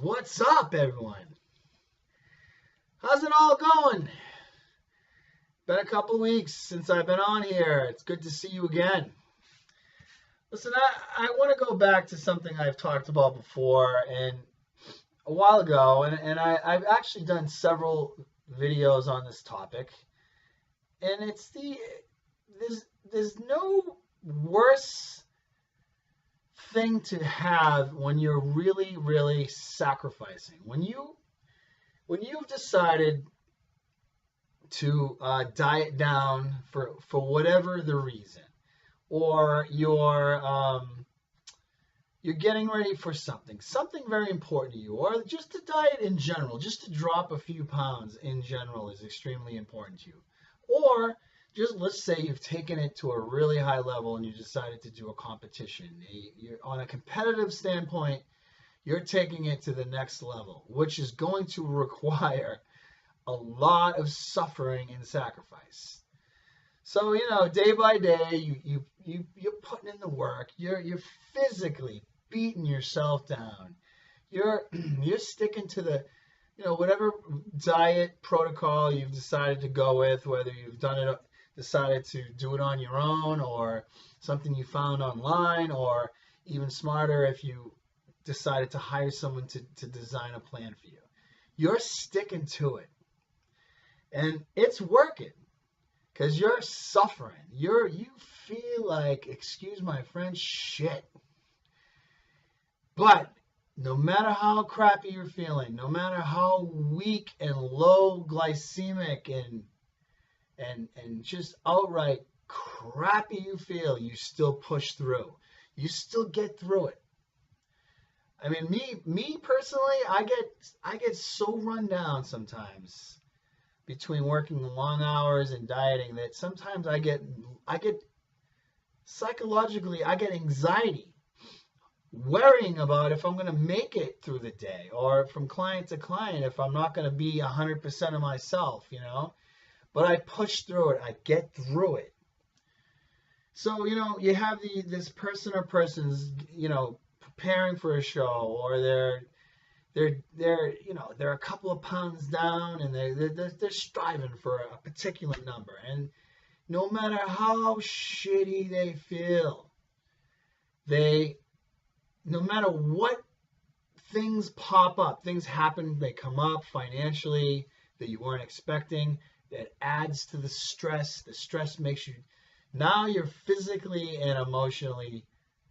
What's up, everyone? How's it all going? Been a couple weeks since I've been on here. It's good to see you again. Listen, I want to go back to something I've talked about before and a while ago, and I've actually done several videos on this topic, and there's no worse thing to have when you're really, really sacrificing. When you've decided to diet down for whatever the reason, or you're getting ready for something very important to you, or just to diet in general, just to drop a few pounds in general is extremely important to you, or just let's say you've taken it to a really high level and you decided to do a competition. You're on a competitive standpoint, you're taking it to the next level, which is going to require a lot of suffering and sacrifice. So, day by day, you're putting in the work. You're physically beating yourself down. You're sticking to the, whatever diet protocol you've decided to go with, whether you've decided to do it on your own, or something you found online, or even smarter if you decided to hire someone to design a plan for you. You're sticking to it. And it's working because you're suffering. You feel like, excuse my French, shit. But no matter how crappy you're feeling, no matter how weak and low glycemic and just outright crappy you feel, you still push through. You still get through it. I mean, me personally, I get so run down sometimes between working long hours and dieting that sometimes I get psychologically, I get anxiety worrying about if I'm going to make it through the day, or from client to client if I'm not going to be 100% of myself, But I push through it. I get through it. So, you have this person or persons, preparing for a show, or they're a couple of pounds down, and they're striving for a particular number, and no matter how shitty they feel, no matter what things pop up, things happen, they come up financially that you weren't expecting, that adds to the stress. The stress makes you, now you're physically and emotionally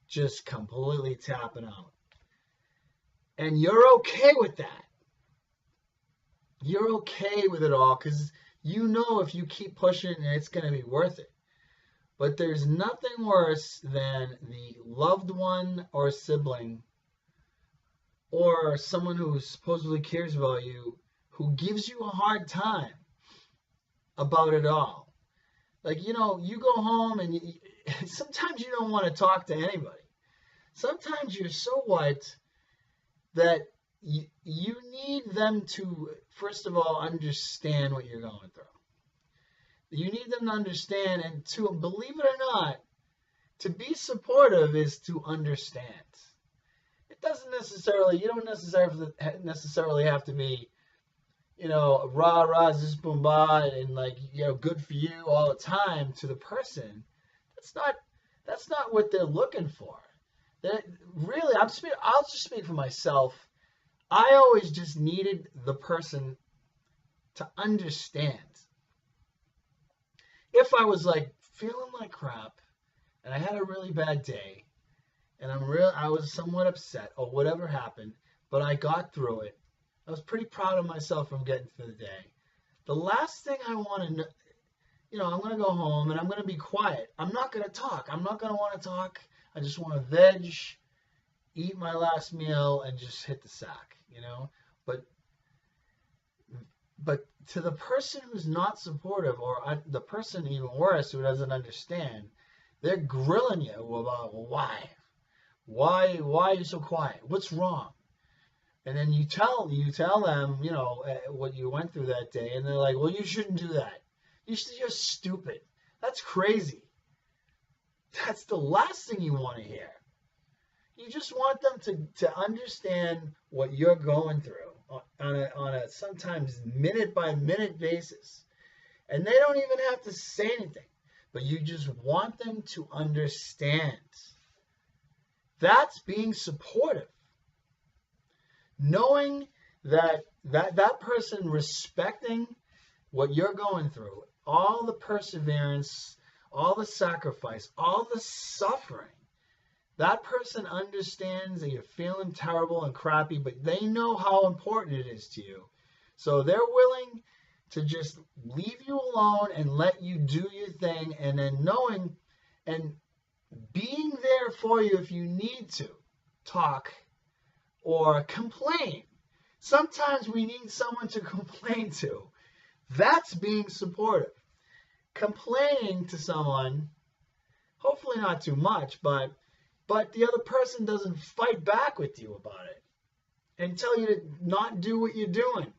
just completely tapping out. And you're okay with that. You're okay with it all because if you keep pushing, it's going to be worth it. But there's nothing worse than the loved one or sibling or someone who supposedly cares about you who gives you a hard time about it all. Like, you go home and sometimes you don't want to talk to anybody. Sometimes you're so what that you need them to, first of all, understand what you're going through. You need them to understand, and to, believe it or not, to be supportive is to understand. It doesn't necessarily, you don't necessarily have to be, rah, ziz, boom, bah, and good for you all the time to the person. That's not what they're looking for. Really, I'll just speak for myself. I always just needed the person to understand. If I was feeling like crap and I had a really bad day and I was somewhat upset or whatever happened, but I got through it. I was pretty proud of myself from getting through the day. The last thing I want to know, I'm going to go home and I'm going to be quiet. I'm not going to talk. I'm not going to want to talk. I just want to veg, eat my last meal, and just hit the sack, But to the person who's not supportive, or the person even worse who doesn't understand, they're grilling you about, well, why? Why are you so quiet? What's wrong? And then you tell them, what you went through that day, and they're like, well, you shouldn't do that. You're stupid. That's crazy. That's the last thing you want to hear. You just want them to understand what you're going through on a sometimes minute by minute basis. And they don't even have to say anything, but you just want them to understand. That's being supportive. Knowing that person respecting what you're going through, all the perseverance, all the sacrifice, all the suffering. That person understands that you're feeling terrible and crappy, but they know how important it is to you. So they're willing to just leave you alone and let you do your thing, and then knowing and being there for you if you need to talk or complain. Sometimes we need someone to complain to. That's being supportive. Complaining to someone, hopefully not too much, but the other person doesn't fight back with you about it and tell you to not do what you're doing.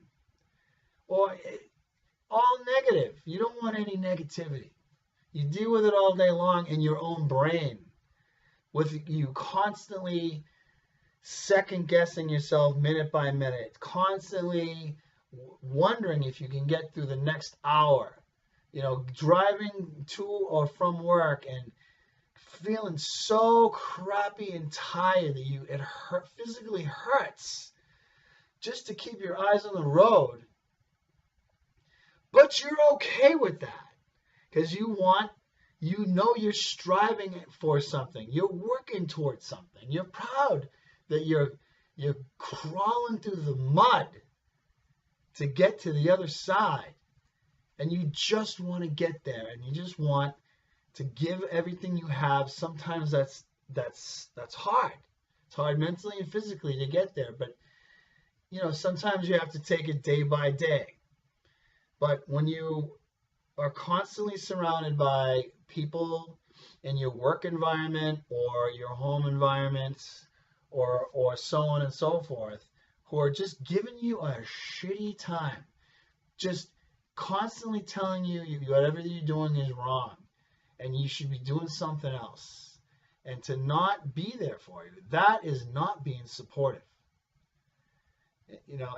Or all negative. You don't want any negativity. You deal with it all day long in your own brain, with you constantly second guessing yourself minute by minute, constantly wondering if you can get through the next hour, driving to or from work and feeling so crappy and tired that it physically hurts just to keep your eyes on the road. But you're okay with that because you're striving for something. You're working towards something. You're proud that you're crawling through the mud to get to the other side. And you just want to get there, and you just want to give everything you have. Sometimes that's hard. It's hard mentally and physically to get there, but sometimes you have to take it day by day. But when you are constantly surrounded by people in your work environment or your home environment or so on and so forth, who are just giving you a shitty time, just constantly telling you whatever you're doing is wrong and you should be doing something else, and to not be there for you, that is not being supportive.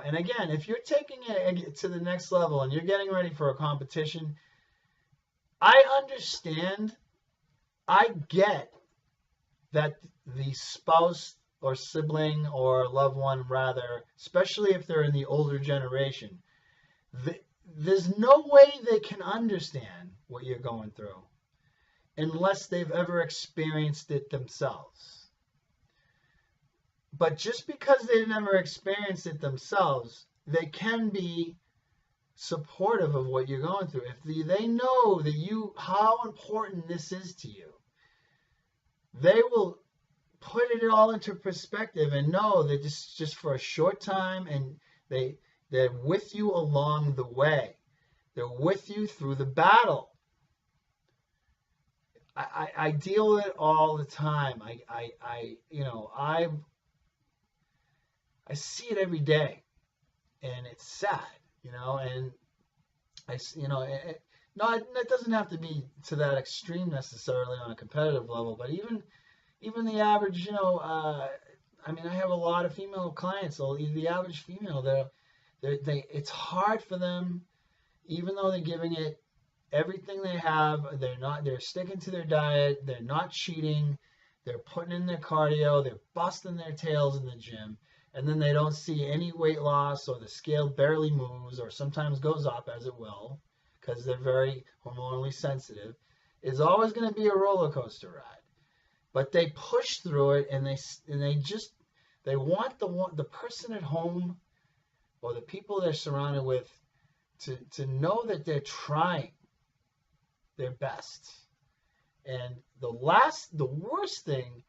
And again, if you're taking it to the next level and you're getting ready for a competition, I understand, I get that the spouse or sibling or loved one, rather, especially if they're in the older generation, there's no way they can understand what you're going through unless they've ever experienced it themselves. But just because they've never experienced it themselves, they can be supportive of what you're going through. If they know that how important this is to you, they will put it all into perspective and know that this is just for a short time, and they're with you along the way. They're with you through the battle. I deal with it all the time. I see it every day, and it's sad, and it doesn't have to be to that extreme necessarily on a competitive level, but even the average, I have a lot of female clients, so the average female, it's hard for them, even though they're giving it everything they have. They're sticking to their diet, they're not cheating, they're putting in their cardio, they're busting their tails in the gym, and then they don't see any weight loss, or the scale barely moves, or sometimes goes up, as it will, because they're very hormonally sensitive. It's always going to be a roller coaster ride. But they push through it, and they want the person at home or the people they're surrounded with to know that they're trying their best. And the worst thing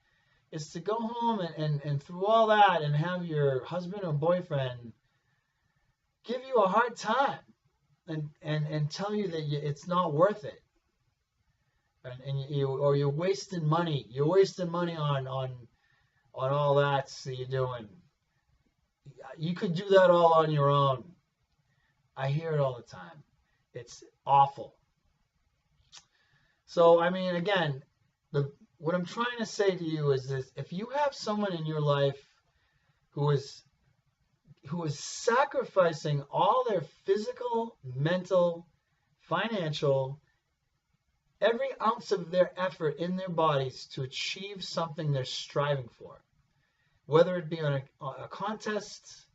is to go home and through all that and have your husband or boyfriend give you a hard time and tell you that it's not worth it. Or you're wasting money. You're wasting money on all that you're doing. You could do that all on your own. I hear it all the time. It's awful. So again, what I'm trying to say to you is this: if you have someone in your life who is sacrificing all their physical, mental, financial, every ounce of their effort in their bodies to achieve something they're striving for, whether it be on a contest,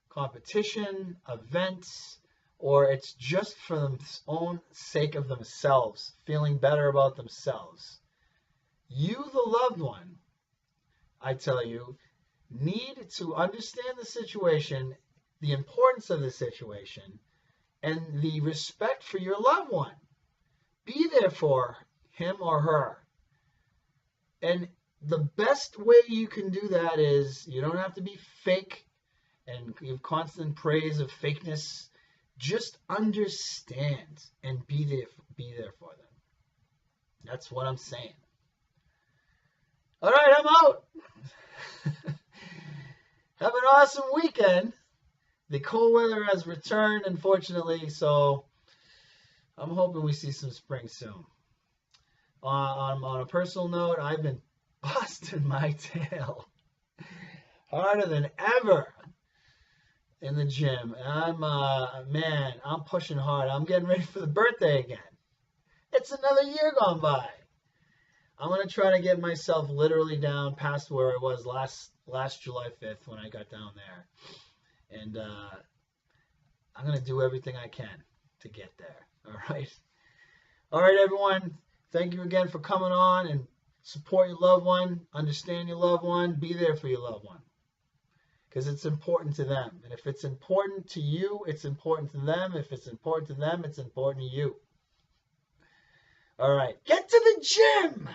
competition, events, or it's just for the own sake of themselves, feeling better about themselves. You, the loved one, I tell you, need to understand the situation, the importance of the situation, and the respect for your loved one. Be there for him or her. And the best way you can do that is you don't have to be fake and give constant praise of fakeness. Just understand and be there for them. That's what I'm saying. All right, I'm out. Have an awesome weekend. The cold weather has returned, unfortunately, so I'm hoping we see some spring soon. On a personal note, I've been busting my tail harder than ever in the gym. And I'm pushing hard. I'm getting ready for the birthday again. It's another year gone by. I'm going to try to get myself literally down past where I was last July 5th when I got down there. And I'm going to do everything I can to get there. All right. All right, everyone. Thank you again for coming on, and support your loved one, understand your loved one, be there for your loved one. Because it's important to them. And if it's important to you, it's important to them. If it's important to them, it's important to you. All right. Get to the gym.